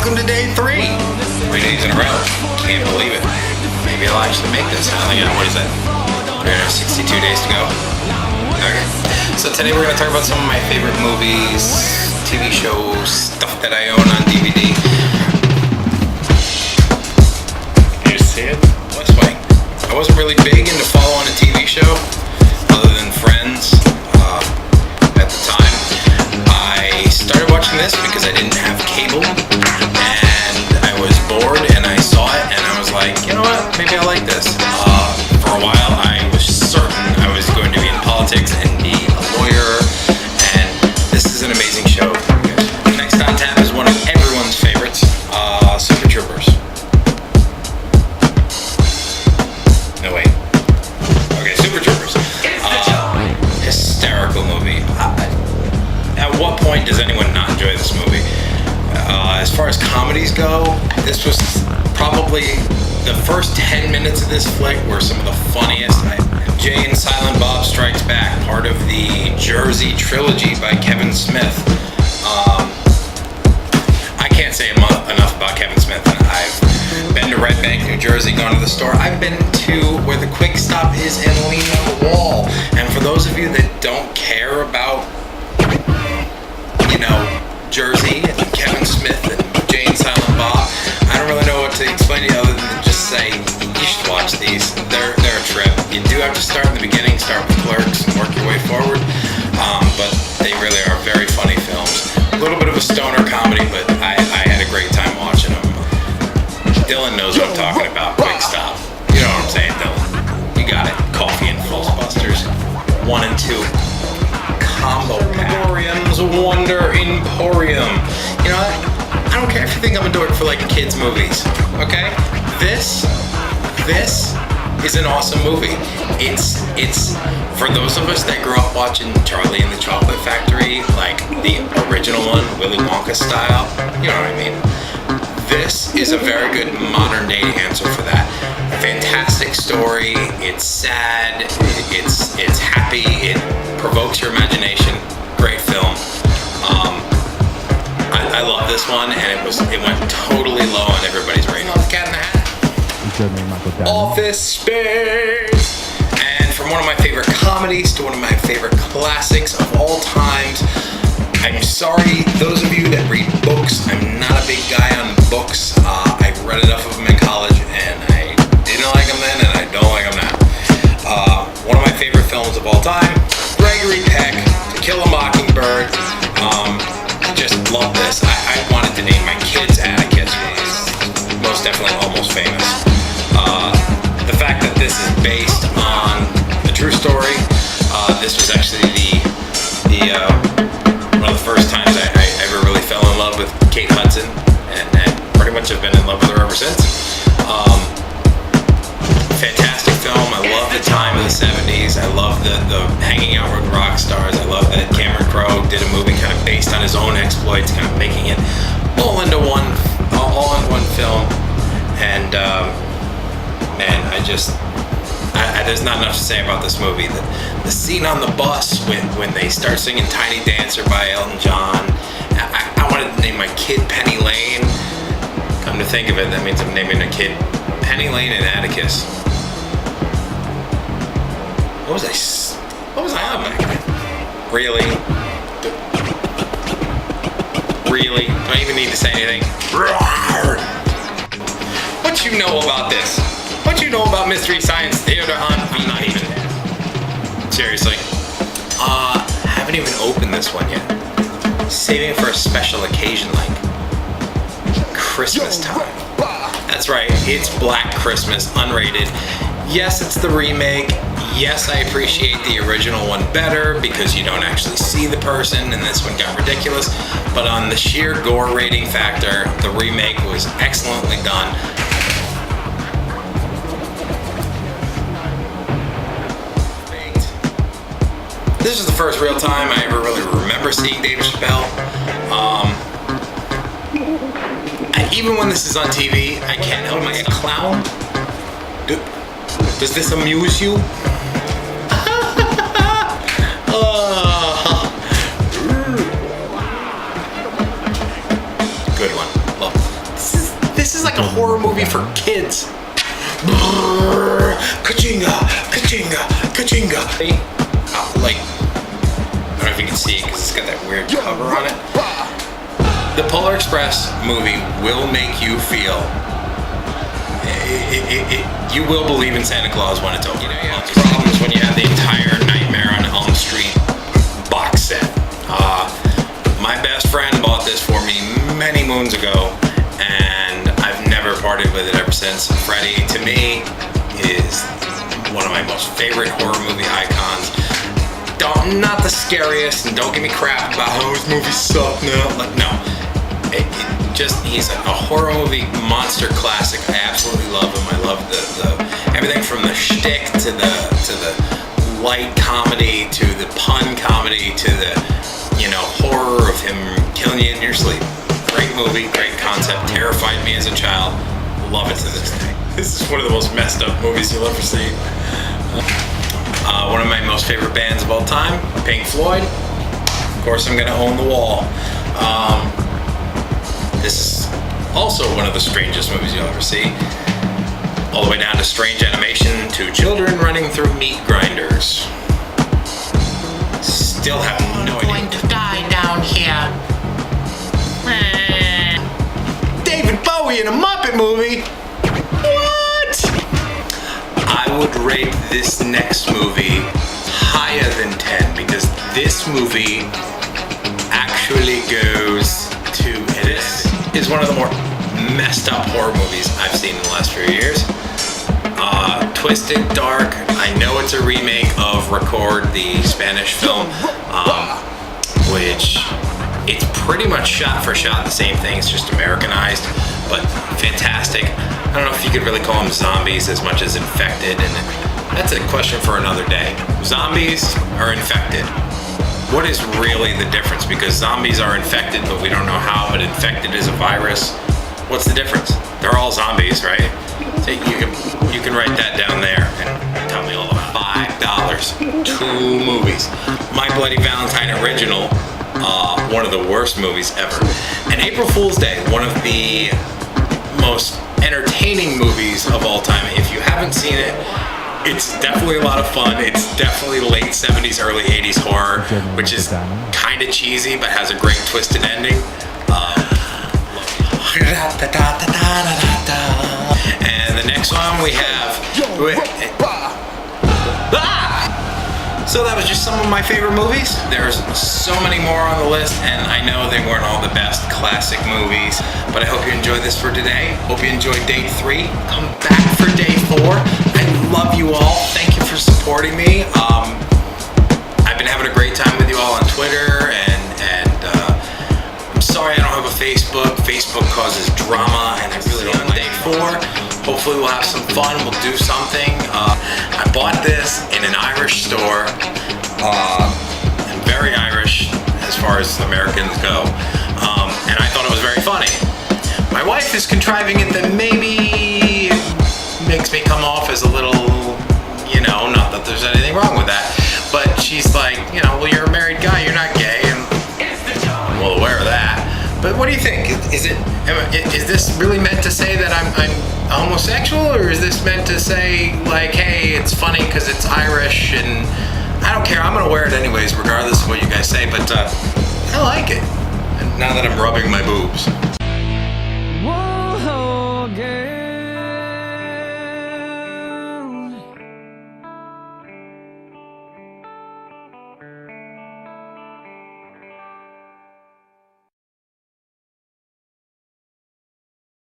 welcome to day 3. 3 days in a row. Can't believe it. Maybe I'll actually make this. I think, what is that? 362 days to go. Okay. So today we're going to talk about some of my favorite movies, TV shows, stuff that I own on DVD. You see it? West Wing. I wasn't really big into following a TV show other than Friends at the time. I started watching this because I didn't have cable and I was bored and I saw it and I was like, you know what, maybe I like this. For a while I was certain I was going to be in politics and be a lawyer, and this is an amazing show. Next on tap is one of everyone's favorites, Super Troopers. No, wait. Okay, Super Troopers. Hysterical movie. At what point does anyone not enjoy this movie? As far as comedies go, this was probably the first 10 minutes of this flick were some of the funniest. Jay and Silent Bob Strikes Back, part of the Jersey trilogy by Kevin Smith. I can't say enough about Kevin Smith. I've been to Red Bank, New Jersey, gone to the store. I've been to where the Quick Stop is and leaned on the wall. And for those of you that don't care about, you know, Jersey and Kevin Smith and Jay and Silent Bob, I don't really know what to explain to you other than just say you should watch these. They're a trip. You do have to start in the beginning, start with Clerks and work your way forward, but they really are very funny films. A little bit of a stoner comedy, but I had a great time watching them. Dylan knows what I'm talking about. Quick Stop. You know what I'm saying, Dylan. You got it. Coffee and Ghostbusters 1 and 2. Combo pack. Emporium's Wonder Emporium. You know what? I don't care if you think I'm a dork for like kids movies. Okay? This is an awesome movie. It's for those of us that grew up watching Charlie and the Chocolate Factory, like the original one, Willy Wonka style. You know what I mean? This is a very good modern day answer for that. Fantastic story. It's sad. It's happy. It provokes your imagination. Great film. I love this one, and it went totally low on everybody's rating. The Cat in the Hat. Office Space. And from one of my favorite comedies to one of my favorite classics of all times. I'm sorry, those of you that read books, I'm not a big guy on books. I read enough of them in college, and I didn't like them then, and I don't like them now. One of my favorite films of all time, Gregory Peck, To Kill a Mockingbird. Just love this. I wanted to name my kids Atticus. Most definitely Almost Famous. The fact that this is based on a true story. This was actually one of the first times I ever really fell in love with Kate Hudson, and pretty much have been in love with her ever since. Fantastic film. I love the time of the 70s. I love the hanging out with rock stars. I love that Cameron Crowe did a movie kind of based on his own exploits, kind of making it all in one film. And man, there's not enough to say about this movie. The scene on the bus when they start singing Tiny Dancer by Elton John. I wanted to name my kid Penny Lane. Come to think of it, that means I'm naming a kid Penny Lane and Atticus. What was I on back then? Really? Really? Do I even need to say anything? What you know about this? What you know about Mystery Science Theater on not even. Seriously. Haven't even opened this one yet. Saving it for a special occasion like Christmas time. That's right, it's Black Christmas, unrated. Yes, it's the remake. Yes, I appreciate the original one better because you don't actually see the person and this one got ridiculous. But on the sheer gore rating factor, the remake was excellently done. This is the first real time I ever really remember seeing David Chappelle. Even when this is on TV, I can't help myself. A clown? Does this amuse you? Good one. Love. This is like a horror movie for kids. Ka-chinga, ka-chinga, ka-chinga. Like, I don't know if you can see it because it's got that weird cover on it. The Polar Express movie will make you feel, you will believe in Santa Claus when it's over. You know, you have problems when you have the entire Nightmare on Elm Street box set. My best friend bought this for me many moons ago, and I've never parted with it ever since. Freddy, to me, is one of my most favorite horror movie icons. Not the scariest, and don't give me crap about how his movies suck now. Like, no. He's a horror movie monster classic. I absolutely love him. I love the everything from the shtick to the light comedy to the pun comedy to the, you know, horror of him killing you in your sleep. Great movie, great concept. Terrified me as a child. Love it to this day. This is one of the most messed up movies you'll ever see. One of my most favorite bands of all time, Pink Floyd. Of course, I'm gonna own The Wall. This is also one of the strangest movies you'll ever see. All the way down to strange animation to children running through meat grinders. Still have no idea. I'm going to die down here. David Bowie in a Muppet movie? What? I would rate this next movie higher than 10 because this movie actually goes to, this is one of the more messed up horror movies I've seen in the last few years. Twisted, dark. I know it's a remake of Record, the Spanish film, which it's pretty much shot for shot the same thing. It's just Americanized, but fantastic. I don't know if you could really call them zombies as much as infected, and that's a question for another day. Zombies are infected. What is really the difference? Because zombies are infected, but we don't know how, but infected is a virus. What's the difference? They're all zombies, right? So you can write that down there and tell me all about $5. 2 movies. My Bloody Valentine original, one of the worst movies ever. And April Fool's Day, one of the most entertaining movies of all time. If you haven't seen it, it's definitely a lot of fun. It's definitely late 70s, early 80s horror, which is kind of cheesy, but has a great twisted ending. And the next one we have... So that was just some of my favorite movies. There's so many more on the list, and I know they weren't all the best classic movies, but I hope you enjoyed this for today. Hope you enjoyed day 3. Come back for day 4. I love you all. Thank you for supporting me. I've been having a great time with you all on Twitter, and I'm sorry I don't have a Facebook. Facebook causes drama, and I really don't like day 4. Hopefully we'll have some fun. We'll do something. I bought this in an Irish store. I'm very Irish as far as Americans go. And I thought it was very funny. My wife is contriving it that maybe makes me come off as a little, you know, not that there's anything wrong with that. But she's like, you know, well, you're a married guy, you're not gay. And I'm well aware of that. But what do you think? Is this really meant to say that I'm homosexual, or is this meant to say, like, hey, it's funny because it's Irish, and I don't care, I'm gonna wear it anyways, regardless of what you guys say, but I like it. And now that I'm rubbing my boobs.